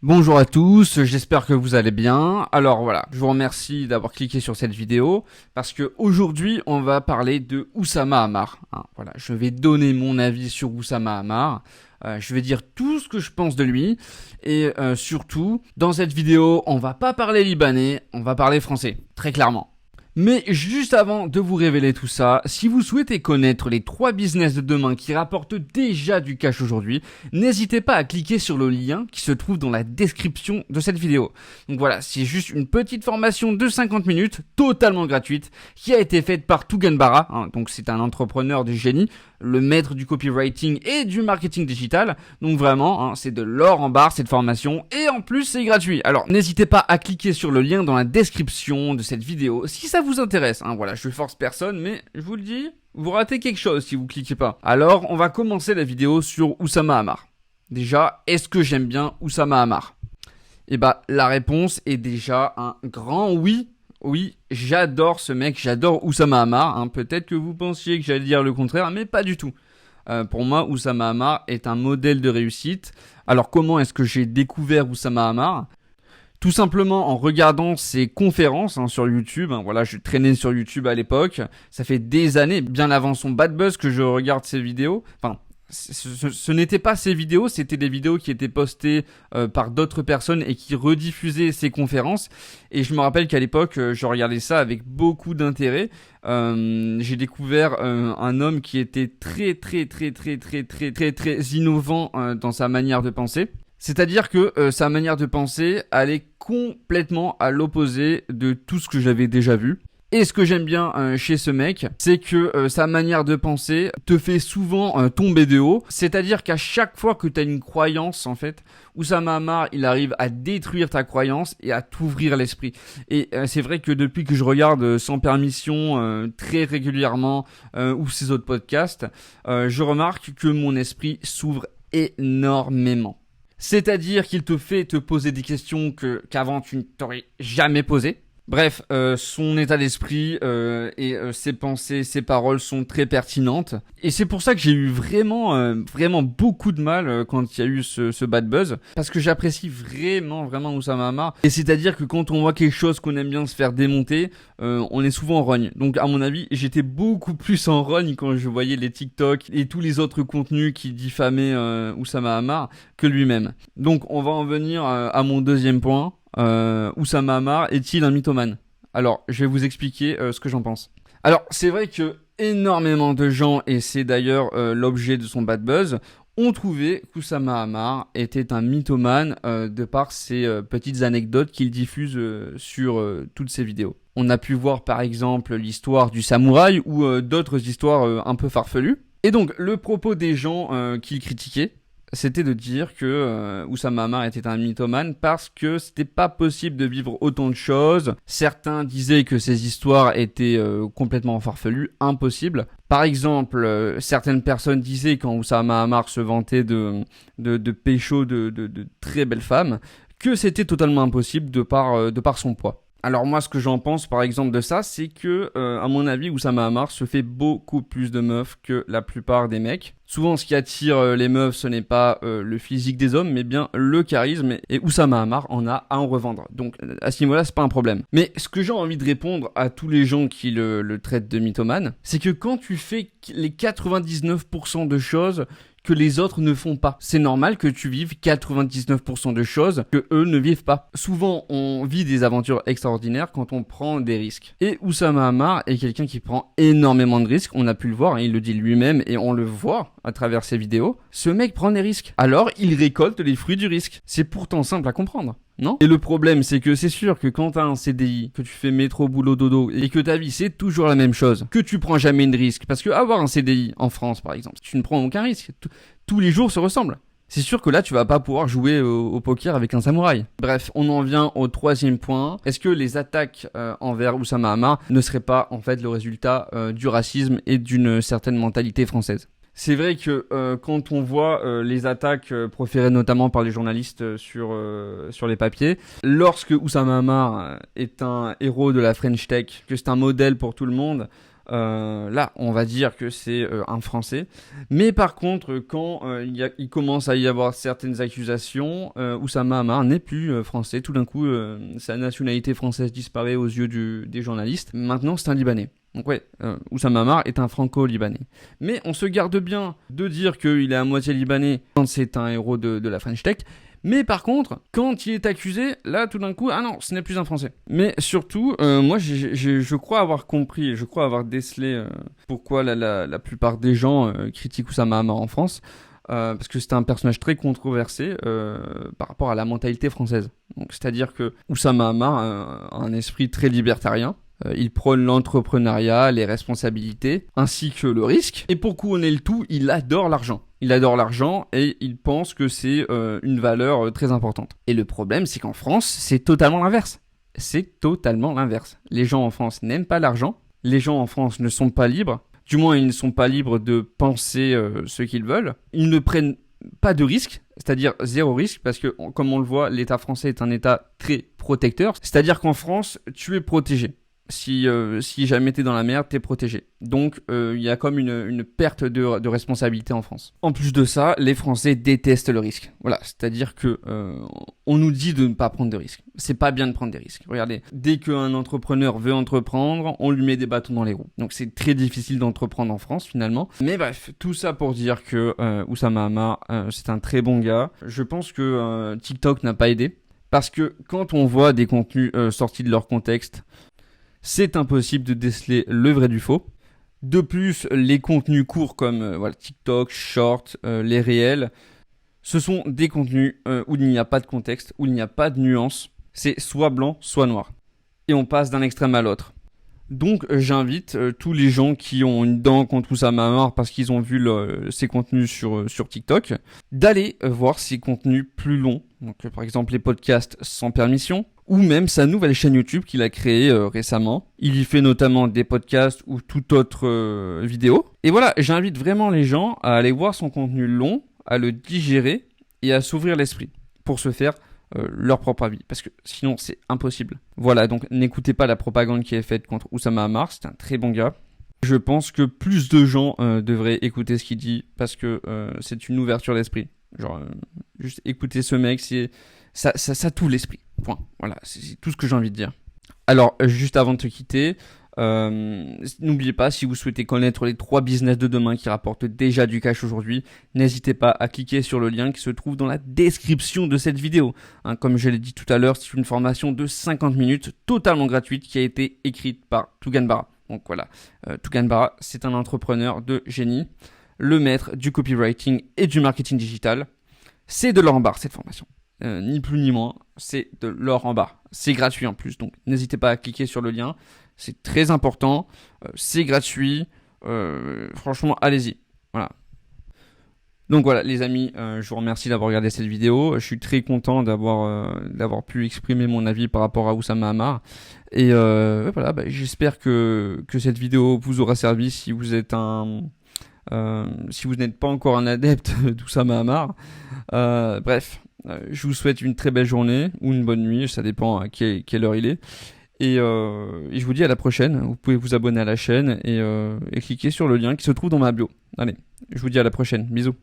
Bonjour à tous, j'espère que vous allez bien. Alors voilà, je vous remercie d'avoir cliqué sur cette vidéo parce que aujourd'hui on va parler de Oussama Ammar. Voilà, je vais donner mon avis sur Oussama Ammar. Je vais dire tout ce que je pense de lui et surtout dans cette vidéo on va pas parler libanais, on va parler français, très clairement. Mais juste avant de vous révéler tout ça, si vous souhaitez connaître les 3 business de demain qui rapportent déjà du cash aujourd'hui, n'hésitez pas à cliquer sur le lien qui se trouve dans la description de cette vidéo. Donc voilà, c'est juste une petite formation de 50 minutes, totalement gratuite, qui a été faite par Tougan Bara, donc c'est un entrepreneur de génie, le maître du copywriting et du marketing digital. Donc vraiment, c'est de l'or en barre cette formation et en plus c'est gratuit. Alors n'hésitez pas à cliquer sur le lien dans la description de cette vidéo si ça vous intéresse. Voilà, je force personne mais je vous le dis, vous ratez quelque chose si vous cliquez pas. Alors on va commencer la vidéo sur Oussama Ammar. Déjà, est-ce que j'aime bien Oussama Ammar ? Et la réponse est déjà un grand oui. Oui, j'adore ce mec, j'adore Oussama Ammar. Peut-être que vous pensiez que j'allais dire le contraire, mais pas du tout. Pour moi, Oussama Ammar est un modèle de réussite. Alors comment est-ce que j'ai découvert Oussama Ammar ? Tout simplement en regardant ses conférences sur YouTube. Voilà, je traînais sur YouTube à l'époque. Ça fait des années, bien avant son bad buzz, que je regarde ses vidéos. Enfin, ce n'était pas ses vidéos, c'était des vidéos qui étaient postées par d'autres personnes et qui rediffusaient ses conférences. Et je me rappelle qu'à l'époque, je regardais ça avec beaucoup d'intérêt. J'ai découvert un homme qui était très innovant dans sa manière de penser. C'est-à-dire que sa manière de penser allait complètement à l'opposé de tout ce que j'avais déjà vu. Et ce que j'aime bien chez ce mec, c'est que sa manière de penser te fait souvent tomber de haut. C'est-à-dire qu'à chaque fois que tu as une croyance, en fait, Oussama Ammar, il arrive à détruire ta croyance et à t'ouvrir l'esprit. Et c'est vrai que depuis que je regarde Sans Permission très régulièrement ou ses autres podcasts, je remarque que mon esprit s'ouvre énormément. C'est-à-dire qu'il te fait te poser des questions qu'avant tu ne t'aurais jamais posées. Bref, son état d'esprit et ses pensées, ses paroles sont très pertinentes. Et c'est pour ça que j'ai eu vraiment beaucoup de mal quand il y a eu ce bad buzz. Parce que j'apprécie vraiment Oussama Ammar. Et c'est-à-dire que quand on voit quelque chose qu'on aime bien se faire démonter, on est souvent en rogne. Donc à mon avis, j'étais beaucoup plus en rogne quand je voyais les TikTok et tous les autres contenus qui diffamaient Oussama Ammar que lui-même. Donc on va en venir à mon deuxième point. Oussama Ammar est-il un mythomane ? Alors, je vais vous expliquer ce que j'en pense. Alors, c'est vrai que énormément de gens, et c'est d'ailleurs l'objet de son bad buzz, ont trouvé qu'Oussama Ammar était un mythomane de par ses petites anecdotes qu'il diffuse sur toutes ses vidéos. On a pu voir par exemple l'histoire du samouraï ou d'autres histoires un peu farfelues. Et donc, le propos des gens qu'il critiquait, c'était de dire que Oussama Ammar était un mythomane parce que c'était pas possible de vivre autant de choses. Certains disaient que ces histoires étaient complètement farfelues, impossibles. Par exemple, certaines personnes disaient quand Oussama Ammar se vantait de pécho de très belles femmes, que c'était totalement impossible de par son poids. Alors moi, ce que j'en pense par exemple de ça, c'est que, à mon avis, Oussama Ammar se fait beaucoup plus de meufs que la plupart des mecs. Souvent, ce qui attire les meufs, ce n'est pas le physique des hommes, mais bien le charisme. Et Oussama Ammar en a à en revendre. Donc à ce niveau-là, c'est pas un problème. Mais ce que j'ai envie de répondre à tous les gens qui le traitent de mythomane, c'est que quand tu fais les 99% de choses que les autres ne font pas. C'est normal que tu vives 99% de choses que eux ne vivent pas. Souvent, on vit des aventures extraordinaires quand on prend des risques. Et Oussama Ammar est quelqu'un qui prend énormément de risques. On a pu le voir, il le dit lui-même et on le voit à travers ses vidéos. Ce mec prend des risques. Alors, il récolte les fruits du risque. C'est pourtant simple à comprendre. Non ? Et le problème, c'est que c'est sûr que quand t'as un CDI, que tu fais métro, boulot, dodo, et que ta vie, c'est toujours la même chose, que tu prends jamais de risque, parce que avoir un CDI en France, par exemple, tu ne prends aucun risque. Tous les jours se ressemblent. C'est sûr que là, tu vas pas pouvoir jouer au poker avec un samouraï. Bref, on en vient au troisième point. Est-ce que les attaques envers Oussama Ammar ne seraient pas, en fait, le résultat du racisme et d'une certaine mentalité française ? C'est vrai que quand on voit les attaques proférées notamment par les journalistes sur les papiers, lorsque Oussama Ammar est un héros de la French Tech, que c'est un modèle pour tout le monde, là, on va dire que c'est un Français. Mais par contre, quand il commence à y avoir certaines accusations, Oussama Ammar n'est plus français. Tout d'un coup, sa nationalité française disparaît aux yeux des journalistes. Maintenant, c'est un Libanais. Donc ouais, Oussama Ammar est un franco-libanais. Mais on se garde bien de dire qu'il est à moitié libanais quand c'est un héros de la French Tech. Mais par contre, quand il est accusé, là tout d'un coup, ah non, ce n'est plus un Français. Mais surtout, moi je crois avoir compris, je crois avoir décelé pourquoi la plupart des gens critiquent Oussama Ammar en France. Parce que c'est un personnage très controversé par rapport à la mentalité française. Donc, c'est-à-dire que Oussama Ammar a un esprit très libertarien. Il prône l'entrepreneuriat, les responsabilités, ainsi que le risque. Et pour couronner le tout, il adore l'argent. Il adore l'argent et il pense que c'est une valeur très importante. Et le problème, c'est qu'en France, c'est totalement l'inverse. C'est totalement l'inverse. Les gens en France n'aiment pas l'argent. Les gens en France ne sont pas libres. Du moins, ils ne sont pas libres de penser ce qu'ils veulent. Ils ne prennent pas de risque, c'est-à-dire zéro risque, parce que, comme on le voit, l'État français est un État très protecteur. C'est-à-dire qu'en France, tu es protégé. Si jamais t'es dans la merde, t'es protégé. Donc, il y a comme une perte de responsabilité en France. En plus de ça, les Français détestent le risque. Voilà, c'est-à-dire que on nous dit de ne pas prendre de risques. C'est pas bien de prendre des risques. Regardez, dès qu'un entrepreneur veut entreprendre, on lui met des bâtons dans les roues. Donc, c'est très difficile d'entreprendre en France, finalement. Mais bref, tout ça pour dire que Oussama Ammar, c'est un très bon gars. Je pense que TikTok n'a pas aidé. Parce que quand on voit des contenus sortis de leur contexte, c'est impossible de déceler le vrai du faux. De plus, les contenus courts comme TikTok, Short, les réels, ce sont des contenus où il n'y a pas de contexte, où il n'y a pas de nuance. C'est soit blanc, soit noir. Et on passe d'un extrême à l'autre. Donc j'invite tous les gens qui ont une dent contre Oussama Ammar parce qu'ils ont vu ses contenus sur TikTok, d'aller voir ses contenus plus longs. Donc par exemple les podcasts sans permission, ou même sa nouvelle chaîne YouTube qu'il a créée récemment. Il y fait notamment des podcasts ou toute autre vidéo. Et voilà, j'invite vraiment les gens à aller voir son contenu long, à le digérer et à s'ouvrir l'esprit pour se faire leur propre avis, parce que sinon c'est impossible. Voilà, donc n'écoutez pas la propagande qui est faite contre Oussama Ammar, c'est un très bon gars. Je pense que plus de gens devraient écouter ce qu'il dit, parce que c'est une ouverture d'esprit. Genre, juste écouter ce mec, ça touche l'esprit. Point. Voilà, c'est tout ce que j'ai envie de dire. Alors, juste avant de te quitter, n'oubliez pas, si vous souhaitez connaître les 3 business de demain qui rapportent déjà du cash aujourd'hui, n'hésitez pas à cliquer sur le lien qui se trouve dans la description de cette vidéo. Hein, comme je l'ai dit tout à l'heure, c'est une formation de 50 minutes totalement gratuite qui a été écrite par Tougan Bara. Donc voilà, Tougan Bara, c'est un entrepreneur de génie, le maître du copywriting et du marketing digital. C'est de l'or en barre cette formation. Ni plus ni moins, c'est de l'or en barre. C'est gratuit en plus, donc n'hésitez pas à cliquer sur le lien. C'est très important, c'est gratuit, franchement allez-y. Voilà. Donc voilà les amis, je vous remercie d'avoir regardé cette vidéo. Je suis très content d'avoir pu exprimer mon avis par rapport à Oussama Ammar. Et voilà, j'espère que cette vidéo vous aura servi si vous êtes si vous n'êtes pas encore un adepte d'Oussama Ammar. Bref, je vous souhaite une très belle journée ou une bonne nuit, ça dépend à quelle heure il est. Et je vous dis à la prochaine. Vous pouvez vous abonner à la chaîne et cliquer sur le lien qui se trouve dans ma bio. Allez, je vous dis à la prochaine. Bisous.